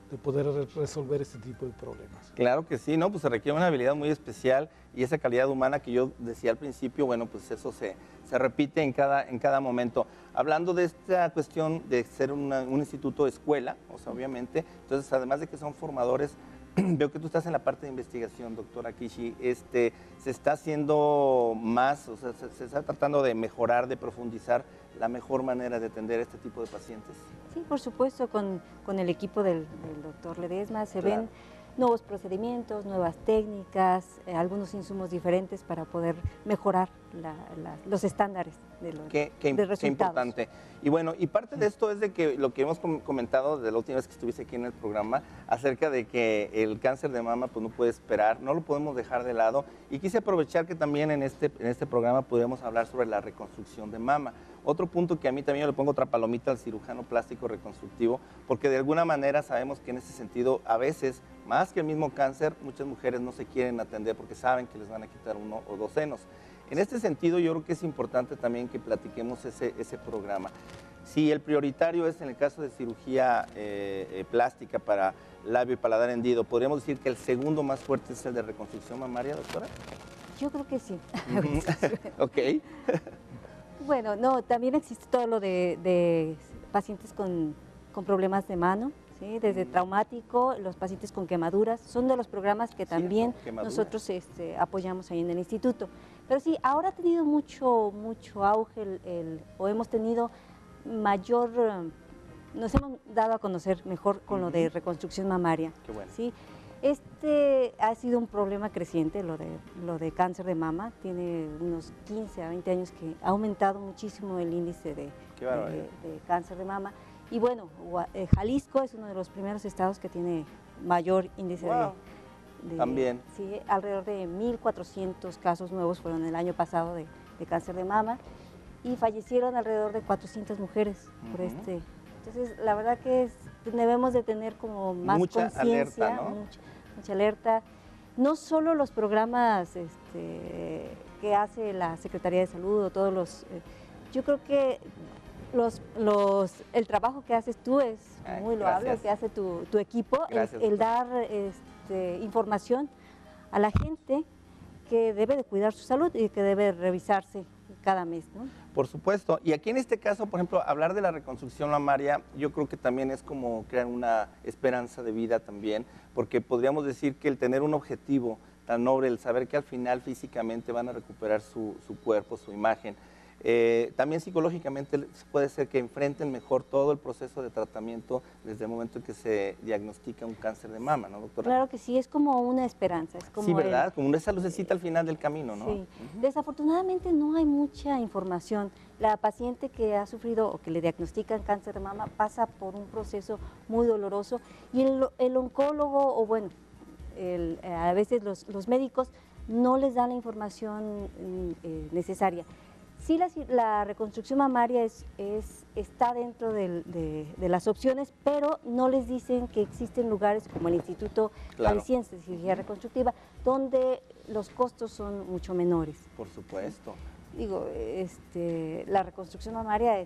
de poder resolver este tipo de problemas. Claro que sí, ¿no? Pues se requiere una habilidad muy especial y esa calidad humana que yo decía al principio, bueno, pues eso se repite en cada momento. Hablando de esta cuestión de ser un instituto escuela, o sea, obviamente, entonces además de que son formadores, veo que tú estás en la parte de investigación, doctora Kishi, se está haciendo más, o sea, se está tratando de mejorar, de profundizar la mejor manera de atender este tipo de pacientes. Sí, por supuesto, con el equipo del doctor Ledesma se ven nuevos procedimientos, nuevas técnicas, algunos insumos diferentes para poder mejorar los estándares de resultados. Qué importante. Y bueno, y parte de esto es de que lo que hemos comentado de la última vez que estuviste aquí en el programa, acerca de que el cáncer de mama pues no puede esperar, no lo podemos dejar de lado, y quise aprovechar que también en este programa podemos hablar sobre la reconstrucción de mama. Otro punto que a mí también le pongo otra palomita al cirujano plástico reconstructivo, porque de alguna manera sabemos que en ese sentido, a veces, más que el mismo cáncer, muchas mujeres no se quieren atender porque saben que les van a quitar 1 o 2 senos. En este sentido, yo creo que es importante también que platiquemos ese programa. Si el prioritario es en el caso de cirugía plástica para labio y paladar hendido, ¿podríamos decir que el segundo más fuerte es el de reconstrucción mamaria, doctora? Yo creo que sí. Ok. Bueno, no, también existe todo lo de pacientes con problemas de mano, ¿sí? Desde traumático, los pacientes con quemaduras, son de los programas que también nosotros apoyamos ahí en el instituto. Pero sí, ahora ha tenido mucho auge o hemos tenido mayor, nos hemos dado a conocer mejor con lo de reconstrucción mamaria. Qué bueno. ¿Sí? Ha sido un problema creciente, lo de cáncer de mama. Tiene unos 15 a 20 años que ha aumentado muchísimo el índice de cáncer de mama. Y bueno, Jalisco es uno de los primeros estados que tiene mayor índice también. Sí, alrededor de 1.400 casos nuevos fueron el año pasado de cáncer de mama y fallecieron alrededor de 400 mujeres por este. Entonces, la verdad que debemos de tener como más conciencia, ¿no? mucha alerta. No solo los programas que hace la Secretaría de Salud o todos los... yo creo que el trabajo que haces tú es muy loable, que hace tu equipo, el dar información a la gente que debe de cuidar su salud y que debe revisarse cada mes, ¿no? Por supuesto, y aquí en este caso, por ejemplo, hablar de la reconstrucción mamaria, yo creo que también es como crear una esperanza de vida también, porque podríamos decir que el tener un objetivo tan noble, el saber que al final físicamente van a recuperar su cuerpo, su imagen, también psicológicamente puede ser que enfrenten mejor todo el proceso de tratamiento desde el momento en que se diagnostica un cáncer de mama, ¿no, doctora? Claro que sí, es como una esperanza. Es como sí, ¿verdad? Como esa lucecita al final del camino, ¿no? Sí. Desafortunadamente no hay mucha información. La paciente que ha sufrido o que le diagnostican cáncer de mama pasa por un proceso muy doloroso y el oncólogo o bueno, a veces los médicos no les dan la información necesaria. Sí, la reconstrucción mamaria está dentro de las opciones, pero no les dicen que existen lugares como el Instituto Jalisciense de Cirugía Reconstructiva, donde los costos son mucho menores. Por supuesto. Digo, la reconstrucción mamaria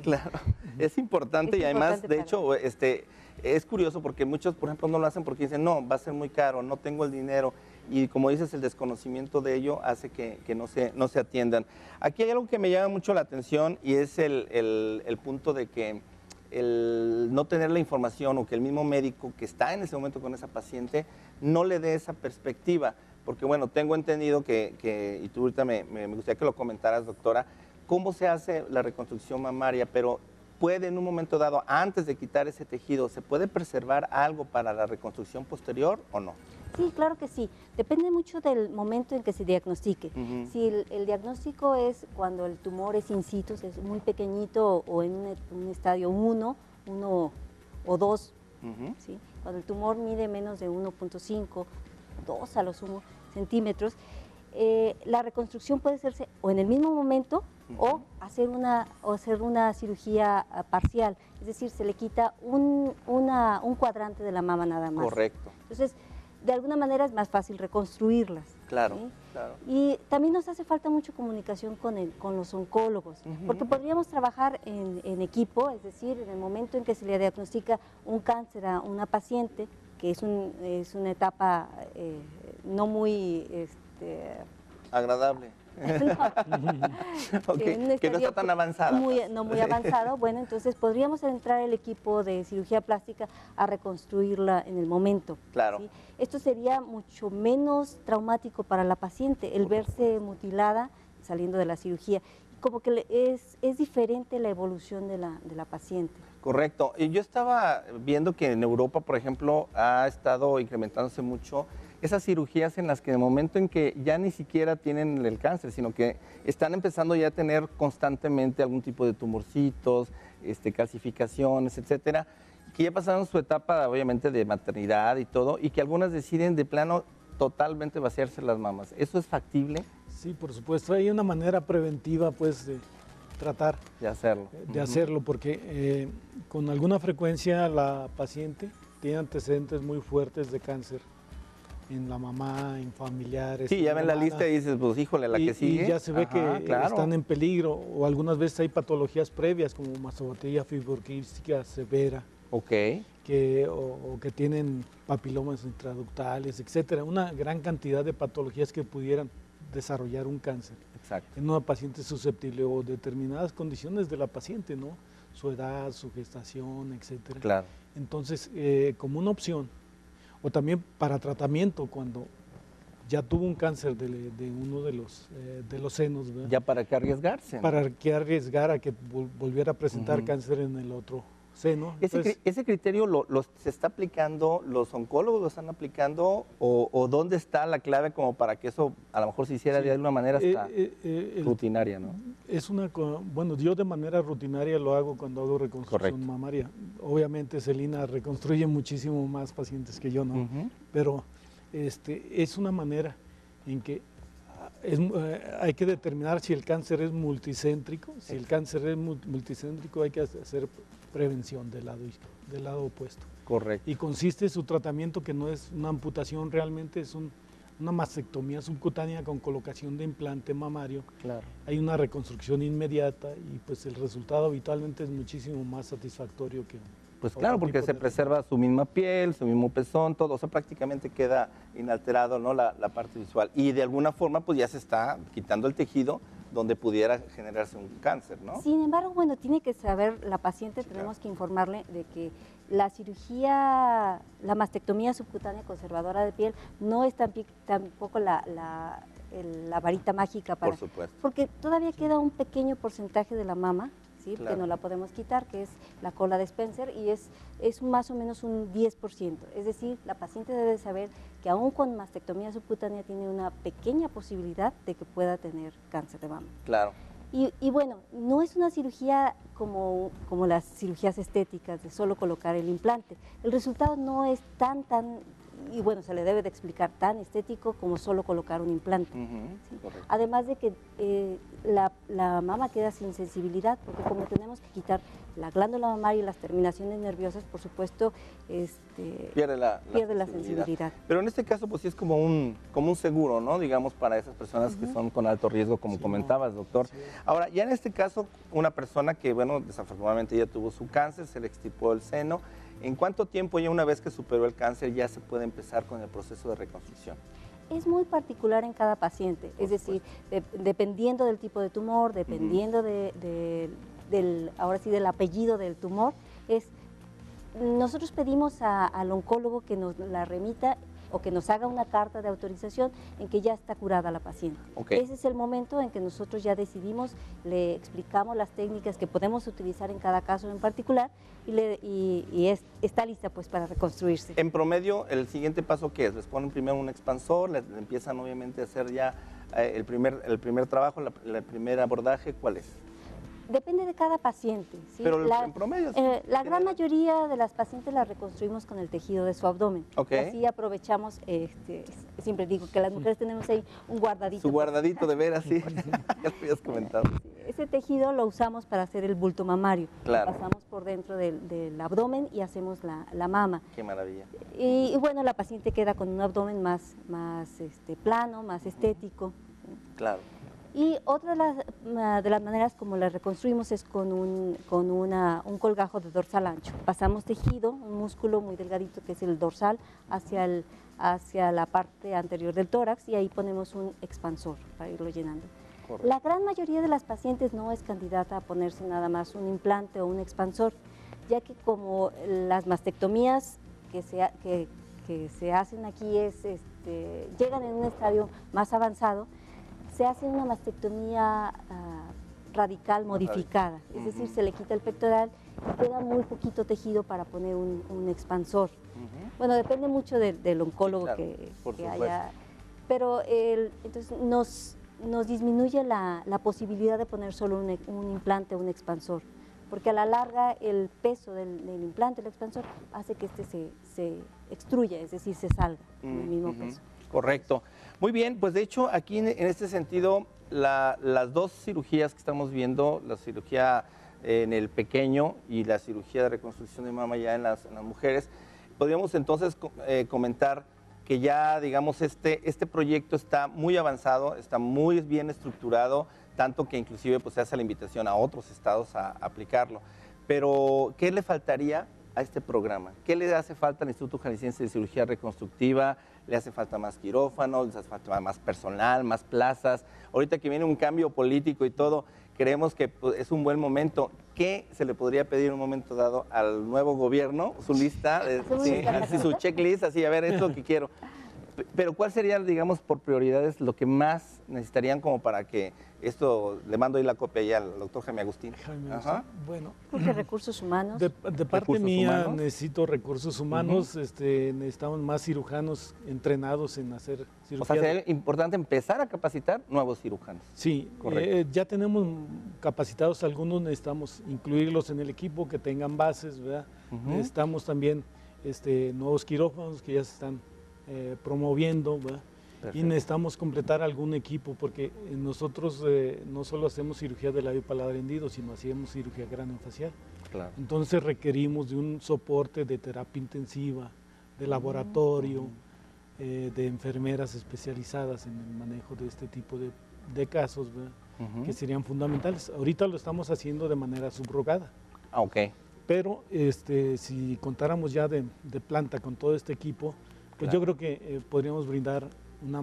Claro, es importante y además, de hecho, es curioso porque muchos, por ejemplo, no lo hacen porque dicen, no, va a ser muy caro, no tengo el dinero. Y como dices, el desconocimiento de ello hace que no se atiendan. Aquí hay algo que me llama mucho la atención y es el punto de que el no tener la información o que el mismo médico que está en ese momento con esa paciente no le dé esa perspectiva. Porque bueno, tengo entendido y tú ahorita me gustaría que lo comentaras, doctora, cómo se hace la reconstrucción mamaria, pero puede en un momento dado, antes de quitar ese tejido, ¿se puede preservar algo para la reconstrucción posterior o no? Sí, claro que sí. Depende mucho del momento en que se diagnostique. Si el diagnóstico es cuando el tumor es in situ, es muy pequeñito o en un estadio 1 o 2, ¿sí? Cuando el tumor mide menos de 1.5, 2 a lo sumo centímetros, la reconstrucción puede hacerse o en el mismo momento o hacer una cirugía parcial, es decir, se le quita un cuadrante de la mama nada más. Correcto. Entonces, de alguna manera es más fácil reconstruirlas. Claro, ¿sí? claro. Y también nos hace falta mucho comunicación con los oncólogos, porque podríamos trabajar en equipo, es decir, en el momento en que se le diagnostica un cáncer a una paciente, que es una etapa no muy... agradable. Que no está tan avanzada. No muy avanzado. Bueno, entonces podríamos entrar el equipo de cirugía plástica a reconstruirla en el momento. Claro. ¿sí? Esto sería mucho menos traumático para la paciente, el verse mutilada saliendo de la cirugía. Como que es diferente la evolución de la paciente. Correcto. Y yo estaba viendo que en Europa, por ejemplo, ha estado incrementándose mucho esas cirugías en las que en el momento en que ya ni siquiera tienen el cáncer, sino que están empezando ya a tener constantemente algún tipo de tumorcitos, calcificaciones, etcétera, que ya pasaron su etapa, obviamente, de maternidad y todo, y que algunas deciden de plano totalmente vaciarse las mamas. ¿Eso es factible? Sí, por supuesto. Hay una manera preventiva, pues, de tratar de hacerlo. De hacerlo, porque con alguna frecuencia la paciente tiene antecedentes muy fuertes de cáncer en la mamá, en familiares. Sí, ya ven la lista y dices, pues híjole, la que sigue. Y ya se ve que están en peligro, o algunas veces hay patologías previas como mastopatía fibroquística severa. Ok. O que tienen papilomas intraductales, etcétera. Una gran cantidad de patologías que pudieran desarrollar un cáncer. en una paciente susceptible o determinadas condiciones de la paciente, ¿no? Su edad, su gestación, etcétera. Claro. Entonces, como una opción, o también para tratamiento cuando ya tuvo un cáncer de uno de los senos, ¿verdad? ¿Ya para qué arriesgarse? ¿No? Para qué arriesgar a que volviera a presentar cáncer en el otro seno. ¿Ese criterio se está aplicando, los oncólogos lo están aplicando o dónde está la clave como para que eso a lo mejor se hiciera de alguna manera hasta rutinaria, ¿no? Bueno, yo de manera rutinaria lo hago cuando hago reconstrucción mamaria. Obviamente Celina reconstruye muchísimo más pacientes que yo, ¿no? Pero es una manera en que hay que determinar si el cáncer es multicéntrico. Si el cáncer es multicéntrico hay que hacer prevención del lado opuesto. Correcto. Y consiste su tratamiento, que no es una amputación realmente, es una mastectomía subcutánea con colocación de implante mamario. Claro. Hay una reconstrucción inmediata y pues el resultado habitualmente es muchísimo más satisfactorio que... Pues claro, porque se preserva su misma piel, su mismo pezón, todo, o sea, prácticamente queda inalterado, ¿no? la parte visual. Y de alguna forma, pues ya se está quitando el tejido donde pudiera generarse un cáncer, ¿no? Sin embargo, bueno, tiene que saber la paciente, tenemos que informarle de que la cirugía, la mastectomía subcutánea conservadora de piel no es tampoco la varita mágica para... Por supuesto. Porque todavía queda un pequeño porcentaje de la mama, ¿sí? Claro. Que no la podemos quitar, que es la cola de Spencer, y es más o menos un 10%. Es decir, la paciente debe saber que aún con mastectomía subcutánea tiene una pequeña posibilidad de que pueda tener cáncer de mama. Claro. Y bueno, no es una cirugía como las cirugías estéticas, de solo colocar el implante. El resultado no es tan, y bueno, se le debe de explicar, tan estético como solo colocar un implante. ¿Sí? Además de que la mama queda sin sensibilidad, porque como tenemos que quitar la glándula mamaria y las terminaciones nerviosas, por supuesto, pierde la sensibilidad. Pero en este caso, pues sí es como un seguro, ¿no? Digamos, para esas personas que son con alto riesgo, como comentabas, doctor. Sí. Ahora, ya en este caso, una persona que, bueno, desafortunadamente ya tuvo su cáncer, se le extirpó el seno, ¿en cuánto tiempo ya una vez que superó el cáncer ya se puede empezar con el proceso de reconstrucción? Es muy particular en cada paciente, es decir, dependiendo del tipo de tumor, dependiendo ahora sí del apellido del tumor, nosotros pedimos al oncólogo que nos la remita o que nos haga una carta de autorización en que ya está curada la paciente. Ese es el momento en que nosotros ya decidimos, le explicamos las técnicas que podemos utilizar en cada caso en particular y está lista pues para reconstruirse. En promedio, ¿el siguiente paso qué es? Les ponen primero un expansor, le empiezan obviamente a hacer ya el primer trabajo, el primer abordaje, ¿cuál es? Depende de cada paciente. ¿Sí? Pero en promedio... la gran mayoría de las pacientes las reconstruimos con el tejido de su abdomen. Así aprovechamos, siempre digo que las mujeres tenemos ahí un guardadito. Su guardadito de veras, sí. Ya lo habías comentado. Ese tejido lo usamos para hacer el bulto mamario. Claro. Pasamos por dentro del abdomen y hacemos la mama. Qué maravilla. Y bueno, la paciente queda con un abdomen más plano, más estético. Claro. Y otra de las maneras como la reconstruimos es con un colgajo de dorsal ancho. Pasamos tejido, un músculo muy delgadito que es el dorsal, hacia la parte anterior del tórax y ahí ponemos un expansor para irlo llenando. Correcto. La gran mayoría de las pacientes no es candidata a ponerse nada más un implante o un expansor, ya que como las mastectomías que se hacen aquí llegan en un estadio más avanzado, se hace una mastectomía radical modificada, es decir, se le quita el pectoral y queda muy poquito tejido para poner un expansor. Bueno, depende mucho del oncólogo que haya, pero entonces nos disminuye la posibilidad de poner solo un implante o un expansor, porque a la larga el peso del implante, el expansor, hace que se extruya, es decir, se salga con el mismo peso. Correcto. Muy bien, pues de hecho aquí en este sentido las dos cirugías que estamos viendo, la cirugía en el pequeño y la cirugía de reconstrucción de mama ya en las mujeres, podríamos entonces comentar que ya digamos este proyecto está muy avanzado, está muy bien estructurado, tanto que inclusive pues se hace la invitación a otros estados a aplicarlo. Pero ¿qué le faltaría a este programa? ¿Qué le hace falta al Instituto Jalisciense de Cirugía Reconstructiva? ¿Le hace falta más quirófanos? ¿Le hace falta más personal, más plazas? Ahorita que viene un cambio político y todo, creemos que pues, es un buen momento. ¿Qué se le podría pedir en un momento dado al nuevo gobierno? Su lista, su checklist, así, a ver, es lo que quiero. Pero ¿cuál sería, digamos, por prioridades lo que más necesitarían como para que esto, le mando ahí la copia ya al doctor Jaime Agustín? Ajá. Bueno, creo que recursos humanos. De parte mía necesito recursos humanos, necesitamos más cirujanos entrenados en hacer cirugía. O sea, sería importante empezar a capacitar nuevos cirujanos. Sí, ya tenemos capacitados algunos, necesitamos incluirlos en el equipo, que tengan bases, ¿verdad? Necesitamos también nuevos quirófanos que ya se están promoviendo, ¿verdad? Y necesitamos completar algún equipo porque nosotros no solo hacemos cirugía de labio paladar hendido, sino hacemos cirugía craneofacial. Claro. Entonces requerimos de un soporte de terapia intensiva, de laboratorio, de enfermeras especializadas en el manejo de este tipo de casos, ¿verdad? Que serían fundamentales. Ahorita lo estamos haciendo de manera subrogada. Ah, ok. Pero si contáramos ya de planta con todo este equipo, pues yo creo que podríamos brindar una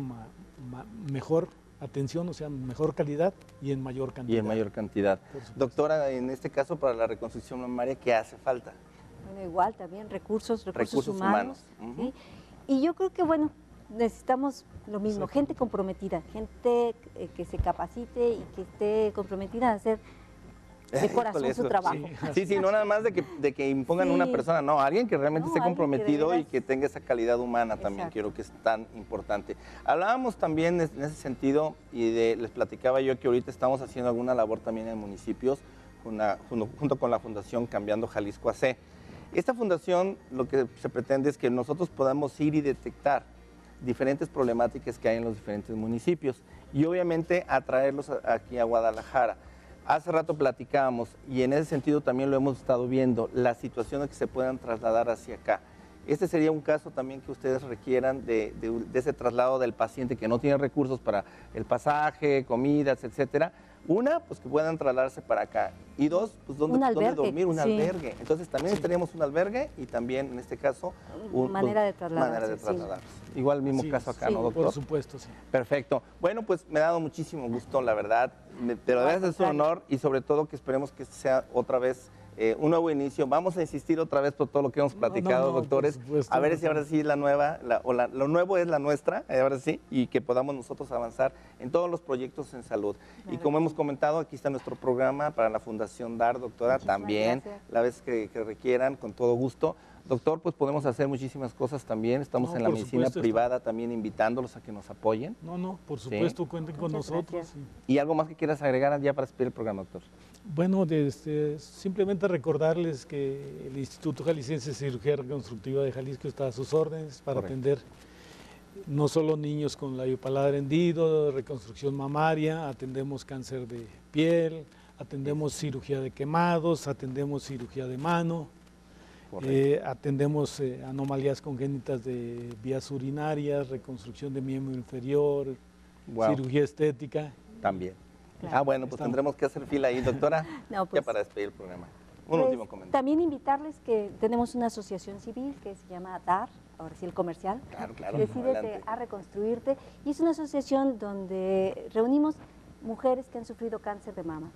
mejor atención, o sea, mejor calidad y en mayor cantidad. Y en mayor cantidad. Doctora, en este caso para la reconstrucción mamaria, ¿qué hace falta? Bueno, igual también recursos humanos. ¿Sí? Y yo creo que, bueno, necesitamos lo mismo, gente comprometida, gente que se capacite y que esté comprometida a hacer de corazón su trabajo. Sí, no nada más de que impongan una persona, no, alguien que realmente esté comprometido y que tenga esa calidad humana también, creo que es tan importante. Hablábamos también en ese sentido y les platicaba yo que ahorita estamos haciendo alguna labor también en municipios junto con la Fundación Cambiando Jalisco AC. Esta fundación lo que se pretende es que nosotros podamos ir y detectar diferentes problemáticas que hay en los diferentes municipios y obviamente atraerlos aquí a Guadalajara. Hace rato platicábamos y en ese sentido también lo hemos estado viendo, las situaciones que se puedan trasladar hacia acá. Este sería un caso también que ustedes requieran de ese traslado del paciente que no tiene recursos para el pasaje, comidas, etcétera. Una, pues que puedan trasladarse para acá. Y dos, pues dónde dormir, un albergue. Entonces también estaríamos un albergue y también en este caso manera de trasladarse. Igual el mismo caso acá, ¿no, doctor? Por supuesto, sí. Perfecto. Bueno, pues me ha dado muchísimo gusto, la verdad. Pero de verdad es un honor y sobre todo que esperemos que sea otra vez un nuevo inicio. Vamos a insistir otra vez por todo lo que hemos platicado, doctores. A ver si ahora sí la nueva, lo nuevo es la nuestra, ahora sí, y que podamos nosotros avanzar en todos los proyectos en salud. Claro. Y como hemos comentado, aquí está nuestro programa para la Fundación DAR, doctora, también, la vez que requieran, con todo gusto. Doctor, pues podemos hacer muchísimas cosas también. Estamos en la medicina privada también invitándolos a que nos apoyen. Por supuesto, cuenten con nosotros. ¿Y algo más que quieras agregar ya para despedir el programa, doctor? Bueno, simplemente recordarles que el Instituto Jalisciense de Cirugía Reconstructiva de Jalisco está a sus órdenes para atender no solo niños con labio paladar hendido, reconstrucción mamaria, atendemos cáncer de piel, atendemos cirugía de quemados, atendemos cirugía de mano. Atendemos anomalías congénitas de vías urinarias, reconstrucción de miembro inferior, cirugía estética. También. Claro. Bueno, pues tendremos que hacer fila ahí, doctora, ya para despedir el programa. Un último comentario. También invitarles que tenemos una asociación civil que se llama DAR, ahora sí el comercial. Claro. Decídete a reconstruirte. Y es una asociación donde reunimos mujeres que han sufrido cáncer de mama.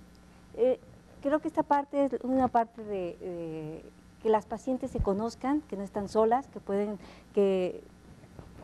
Creo que esta parte es una parte de que las pacientes se conozcan, que no están solas, que pueden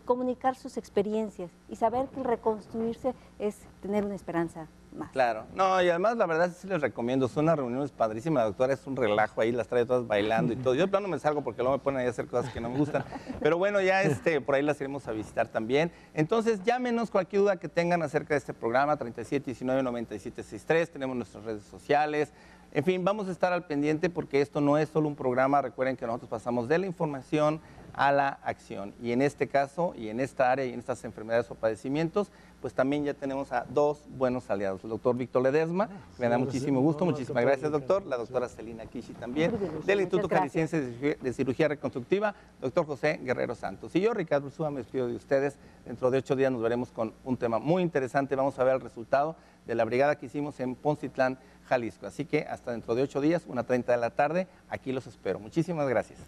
comunicar sus experiencias y saber que reconstruirse es tener una esperanza más. Claro, no, y además la verdad sí les recomiendo, son unas reuniones padrísimas, la doctora es un relajo ahí, las trae todas bailando y todo. Yo de plano me salgo porque luego me ponen ahí a hacer cosas que no me gustan, pero bueno, ya por ahí las iremos a visitar también. Entonces, llámenos cualquier duda que tengan acerca de este programa, 3719-9763, tenemos nuestras redes sociales. En fin, vamos a estar al pendiente porque esto no es solo un programa, recuerden que nosotros pasamos de la información a la acción. Y en este caso, y en esta área, y en estas enfermedades o padecimientos, pues también ya tenemos a dos buenos aliados. El doctor Víctor Ledesma, me da muchísimo gusto, muchísimas gracias, doctor. La doctora Celina Kishi también, del Instituto Jalisciense de Cirugía Reconstructiva, doctor José Guerrero Santos. Y yo, Ricardo Ursúa, me despido de ustedes. Dentro de 8 días nos veremos con un tema muy interesante. Vamos a ver el resultado de la brigada que hicimos en Poncitlán, Jalisco. Así que hasta dentro de 8 días, 1:30 de la tarde, aquí los espero. Muchísimas gracias.